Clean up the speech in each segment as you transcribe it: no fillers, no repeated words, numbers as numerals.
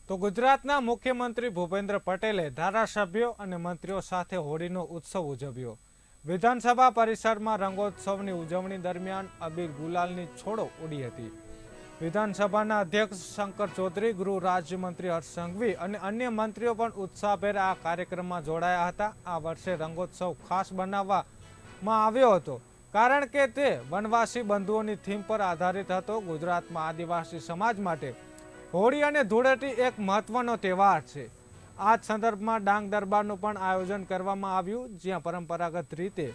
તો ગુજરાતના મુખ્યમંત્રી ભૂપેન્દ્ર પટેલે ધારાસભ્યો અને મંત્રીઓ સાથે હોળીનો ઉત્સવ ઉજવ્યો। વિધાનસભા પરિસરમાં રંગોત્સવની ઉજવણી દરમિયાન અબીર ગુલાલની છોડો ઉડી હતી। વિધાનસભાના અધ્યક્ષ શંકર ચૌધરી, ગૃહ રાજ્યમંત્રી હર્ષ સંઘવી અને અન્ય મંત્રીઓ પણ ઉત્સાહભેર આ કાર્યક્રમમાં જોડાયા હતા। આ વર્ષે રંગોત્સવ ખાસ બનાવવામાં આવ્યો હતો કારણ કે તે વનવાસી બંધુઓની થીમ પર આધારિત હતો। ગુજરાતમાં આદિવાસી સમાજ માટે હોળી અને ધૂળેટી એક મહત્વનો તહેવાર છે। આ જ સંદર્ભમાં ડાંગ દરબારનું પણ આયોજન કરવામાં આવ્યું, જ્યાં પરંપરાગત રીતે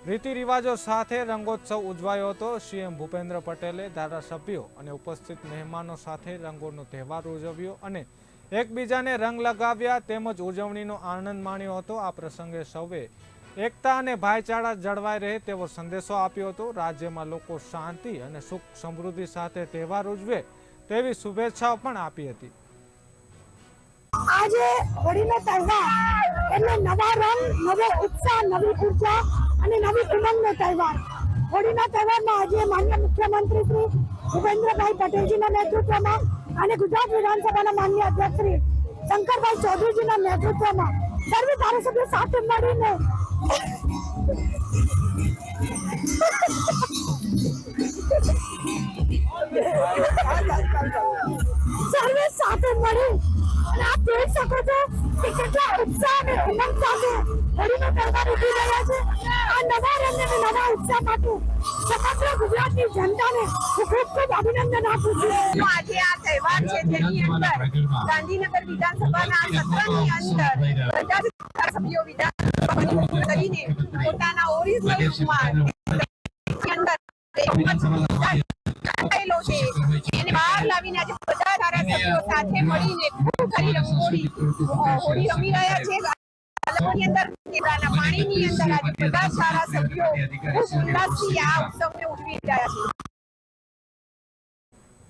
રીતિ-રિવાજો સાથે રંગોત્સવ ઉજવાયો હતો। સીએમ ભૂપેન્દ્ર પટેલે ધારાસભ્યો અને ઉપસ્થિત મહેમાનો સાથે રંગોનો તહેવાર ઉજવ્યો અને એકબીજાને રંગ લગાવ્યા તેમજ ઉજવણીનો આનંદ માણ્યો હતો। આ પ્રસંગે સૌએ એકતા અને ભાઈચારા જળવાઈ રહે તેવો સંદેશો આપ્યો હતો। રાજ્યમાં લોકો શાંતિ અને સુખ સમૃદ્ધિ સાથે તહેવાર ઉજવે તેવી શુભેચ્છાઓ પણ આપી હતી। આજે હોળીનો તહેવાર એટલે નવા રંગ, નવો ઉત્સાહ, નવી ઉર્જા અને નવી ઉમંગનો તહેવાર। હોળીના તહેવારમાં આજે માનનીય મુખ્યમંત્રી શ્રી ભૂપેન્દ્રભાઈ પટેલજીના નેતૃત્વમાં અને ગુજરાત વિધાનસભાના માનનીય અધ્યક્ષ શ્રી શંકરભાઈ ચૌધરીજીના નેતૃત્વમાં સર્વે ધારાસભ્યો સાથે મળીને સર્વે સાથે મળી અને આપ જોઈ શકો છો કે કેટલા ઉત્સાહ અને ઉમંગ સાથે હોળીનો તહેવાર ઉજવી રહ્યા છે। આ નવા રંગ અને નવા ઉત્સાહ માટે સમગ્ર ગુજરાતની જનતાને હું ખૂબ ખૂબ અભિનંદન આપું છું। આજે આ તહેવાર છે જેની અંદર ગાંધીનગર વિધાનસભાના સત્રની અંદર બધા સભ્યો વિધાનસભાની કરીને પોતાના ઓરિજિનલ રૂપમાં એને બહાર લાવીને આજે બધા ધારાસભ્યો સાથે મળીને ખૂબ સારી રંગોળી હોળી રમી રહ્યા છે। પાણીની અંદર આજે બધા ધારાસભ્યો ખૂબ ઉલ્લાસથી આ ઉત્સવને ઉજવી રહ્યા છે।